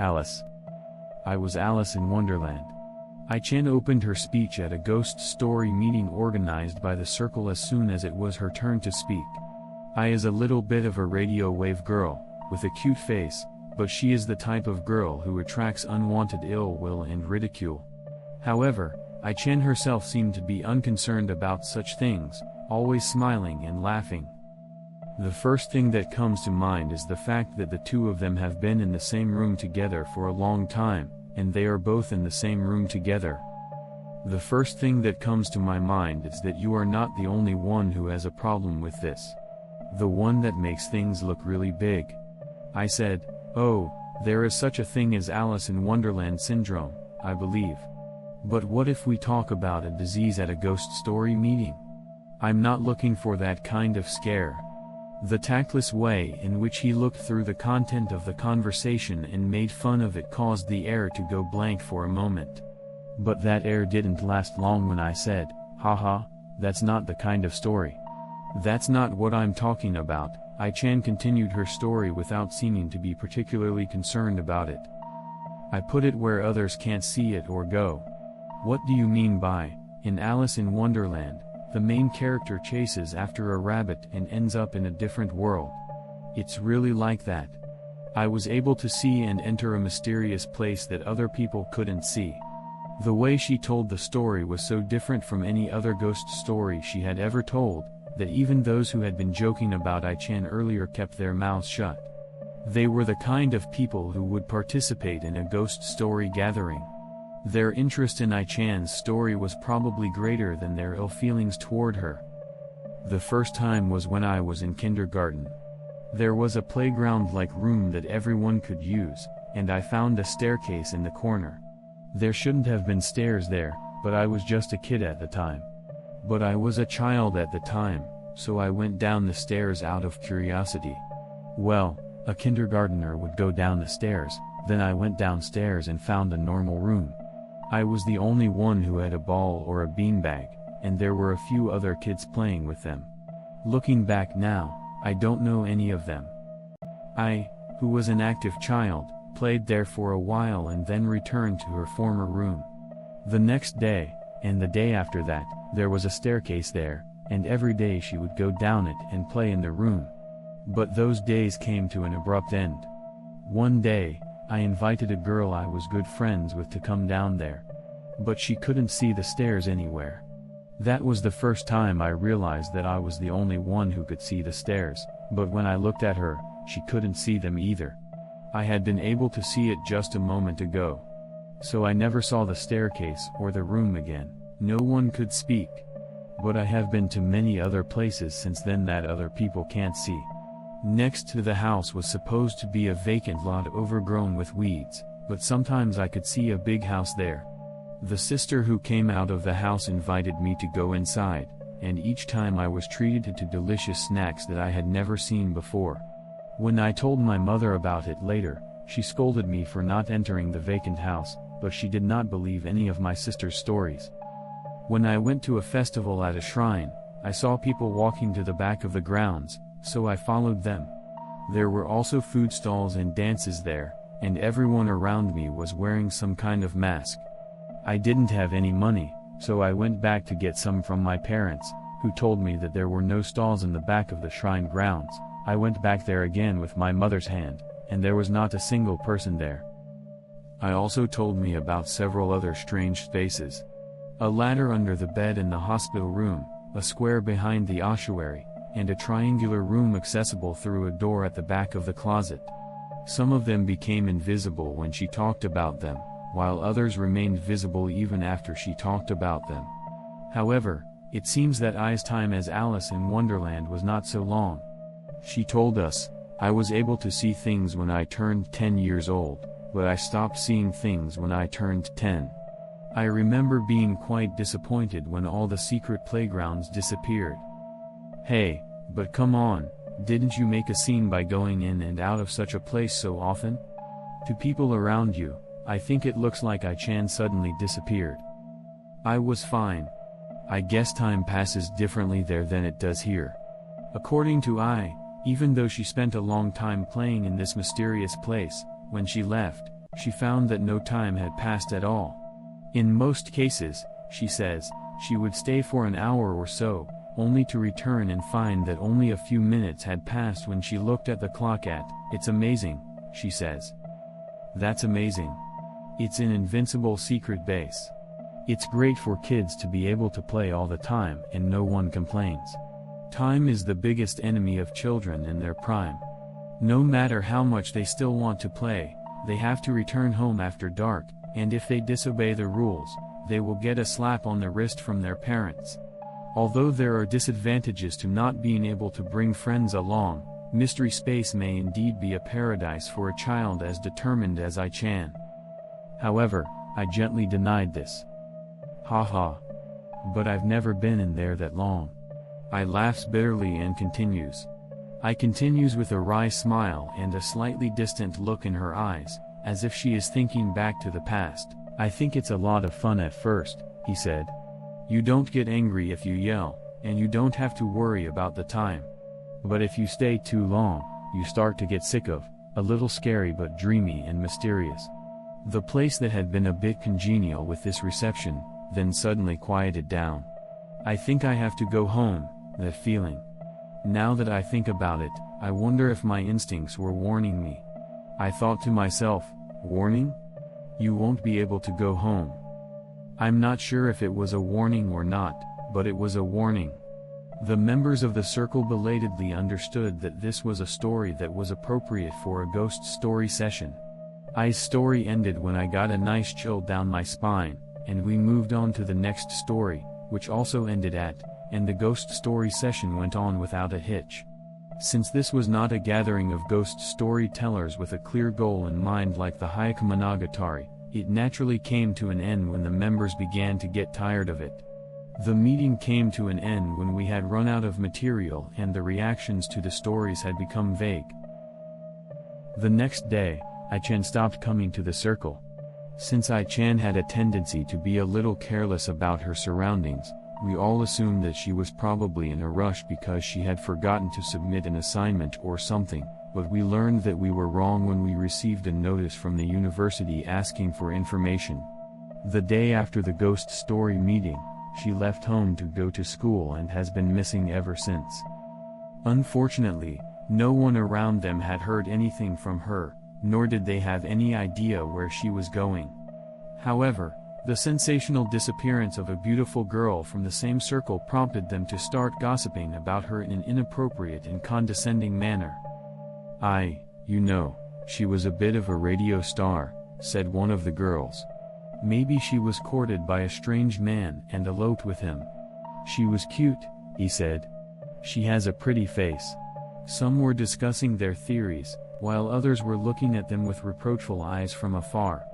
Alice. I was Alice in Wonderland. I-chan opened her speech at a ghost story meeting organized by the circle as soon as it was her turn to speak. I is a little bit of a radio wave girl, with a cute face, but she is the type of girl who attracts unwanted ill will and ridicule. However, I-chan herself seemed to be unconcerned about such things, always smiling and laughing. The first thing that comes to mind is the fact that the two of them have been in the same room together for a long time, and they are both in the same room together. The first thing that comes to my mind is that you are not the only one who has a problem with this. The one that makes things look really big. I said, oh, there is such a thing as Alice in Wonderland syndrome, I believe. But what if we talk about a disease at a ghost story meeting? I'm not looking for that kind of scare. The tactless way in which he looked through the content of the conversation and made fun of it caused the air to go blank for a moment. But that air didn't last long when I said, haha, that's not the kind of story. That's not what I'm talking about. I-chan continued her story without seeming to be particularly concerned about it. I put it where others can't see it or go. What do you mean by, in Alice in Wonderland, the main character chases after a rabbit and ends up in a different world? It's really like that. I was able to see and enter a mysterious place that other people couldn't see. The way she told the story was so different from any other ghost story she had ever told, that even those who had been joking about I-chan earlier kept their mouths shut. They were the kind of people who would participate in a ghost story gathering. Their interest in I-chan's story was probably greater than their ill feelings toward her. The first time was when I was in kindergarten. There was a playground-like room that everyone could use, and I found a staircase in the corner. There shouldn't have been stairs there, but I was just a kid at the time. But I was a child at the time, so I went down the stairs out of curiosity. Well, a kindergartner would go down the stairs, then I went downstairs and found a normal room. I was the only one who had a ball or a beanbag, and there were a few other kids playing with them. Looking back now, I don't know any of them. I, who was an active child, played there for a while and then returned to her former room. The next day, and the day after that, there was a staircase there, and every day she would go down it and play in the room. But those days came to an abrupt end. One day, I invited a girl I was good friends with to come down there. But she couldn't see the stairs anywhere. That was the first time I realized that I was the only one who could see the stairs, but when I looked at her, she couldn't see them either. I had been able to see it just a moment ago. So I never saw the staircase or the room again. No one could speak. But I have been to many other places since then that other people can't see. Next to the house was supposed to be a vacant lot overgrown with weeds, but sometimes I could see a big house there. The sister who came out of the house invited me to go inside, and each time I was treated to delicious snacks that I had never seen before. When I told my mother about it later, she scolded me for not entering the vacant house, but she did not believe any of my sister's stories. When I went to a festival at a shrine, I saw people walking to the back of the grounds, so I followed them. There were also food stalls and dances there, and everyone around me was wearing some kind of mask. I didn't have any money, so I went back to get some from my parents, who told me that there were no stalls in the back of the shrine grounds. I went back there again with my mother's hand, and there was not a single person there. I also told me about several other strange spaces. A ladder under the bed in the hospital room, a square behind the ossuary, and a triangular room accessible through a door at the back of the closet. Some of them became invisible when she talked about them, while others remained visible even after she talked about them. However, it seems that I's time as Alice in Wonderland was not so long. She told us, I was able to see things when I turned 10 years old, but I stopped seeing things when I turned 10. I remember being quite disappointed when all the secret playgrounds disappeared. Hey, but come on, didn't you make a scene by going in and out of such a place so often? To people around you, I think it looks like I-chan suddenly disappeared. I was fine. I guess time passes differently there than it does here. According to I, even though she spent a long time playing in this mysterious place, when she left, She found that no time had passed at all. In most cases, she says, she would stay for an hour or so, only to return and find that only a few minutes had passed when she looked at the clock. It's amazing, she says. That's amazing. It's an invincible secret base. It's great for kids to be able to play all the time and no one complains. Time is the biggest enemy of children in their prime. No matter how much they still want to play, they have to return home after dark, and if they disobey the rules, they will get a slap on the wrist from their parents. Although there are disadvantages to not being able to bring friends along, Mystery Space may indeed be a paradise for a child as determined as I-chan. However, I gently denied this. Haha. But I've never been in there that long. I laughs bitterly and continues. I continues with a wry smile and a slightly distant look in her eyes, as if she is thinking back to the past. I think it's a lot of fun at first, he said. You don't get angry if you yell, and you don't have to worry about the time. But if you stay too long, you start to get sick of, a little scary but dreamy and mysterious. The place that had been a bit congenial with this reception, then suddenly quieted down. I think I have to go home, that feeling. Now that I think about it, I wonder if my instincts were warning me. I thought to myself, warning? You won't be able to go home. I'm not sure if it was a warning or not, but it was a warning. The members of the circle belatedly understood that this was a story that was appropriate for a ghost story session. I's story ended when I got a nice chill down my spine, and we moved on to the next story, which also ended and the ghost story session went on without a hitch. Since this was not a gathering of ghost storytellers with a clear goal in mind like the Hyakumonogatari, it naturally came to an end when the members began to get tired of it. The meeting came to an end when we had run out of material and the reactions to the stories had become vague. The next day, I-chan stopped coming to the circle. Since I-chan had a tendency to be a little careless about her surroundings, we all assumed that she was probably in a rush because she had forgotten to submit an assignment or something, but we learned that we were wrong when we received a notice from the university asking for information. The day after the ghost story meeting, she left home to go to school and has been missing ever since. Unfortunately, no one around them had heard anything from her, nor did they have any idea where she was going. However, the sensational disappearance of a beautiful girl from the same circle prompted them to start gossiping about her in an inappropriate and condescending manner. She was a bit of a radio star, said one of the girls. Maybe she was courted by a strange man and eloped with him. She was cute, he said. She has a pretty face. Some were discussing their theories, while others were looking at them with reproachful eyes from afar.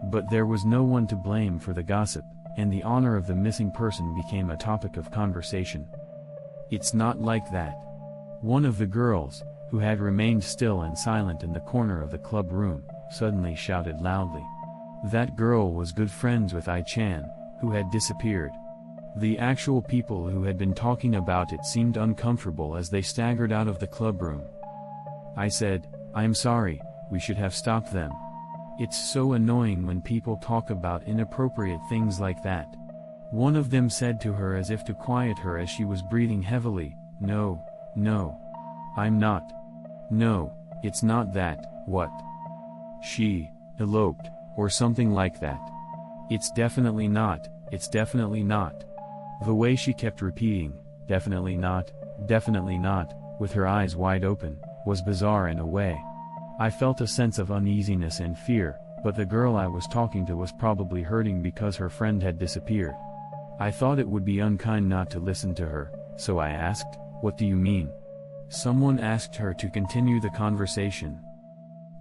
But there was no one to blame for the gossip, and the honor of the missing person became a topic of conversation. It's not like that. One of the girls, who had remained still and silent in the corner of the club room, suddenly shouted loudly. That girl was good friends with I-chan, who had disappeared. The actual people who had been talking about it seemed uncomfortable as they staggered out of the club room. I said, I'm sorry, we should have stopped them. It's so annoying when people talk about inappropriate things like that. One of them said to her as if to quiet her as she was breathing heavily, No, I'm not. No, it's not that. What? She eloped, or something like that. It's definitely not, it's definitely not. The way she kept repeating, definitely not, with her eyes wide open, was bizarre in a way. I felt a sense of uneasiness and fear, but the girl I was talking to was probably hurting because her friend had disappeared. I thought it would be unkind not to listen to her, so I asked, What do you mean? Someone asked her to continue the conversation.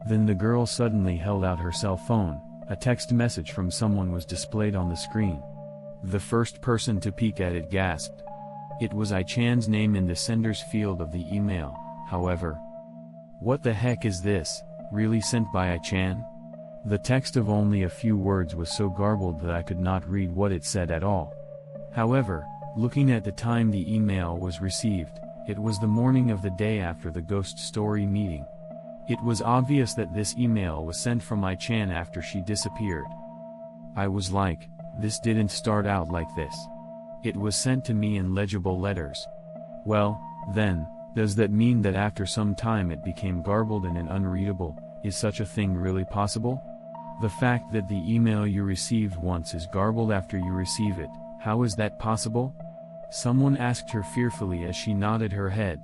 Then the girl suddenly held out her cell phone. A text message from someone was displayed on the screen. The first person to peek at it gasped. It was I-chan's name in the sender's field of the email, however. What the heck is this, really sent by I-chan? The text of only a few words was so garbled that I could not read what it said at all. However, looking at the time the email was received, it was the morning of the day after the ghost story meeting. It was obvious that this email was sent from I-chan after she disappeared. I was like, this didn't start out like this. It was sent to me in legible letters. Well, then, does that mean that after some time it became garbled and unreadable? Is such a thing really possible? The fact that the email you received once is garbled after you receive it, how is that possible? Someone asked her fearfully as she nodded her head.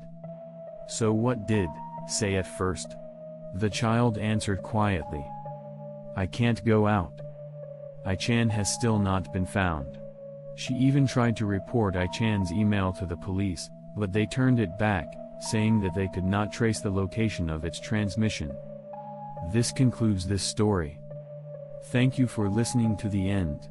So what did say at first? The child answered quietly. I can't go out. I-chan has still not been found. She even tried to report I-chan's email to the police, but they turned it back, saying that they could not trace the location of its transmission. This concludes this story. Thank you for listening to the end.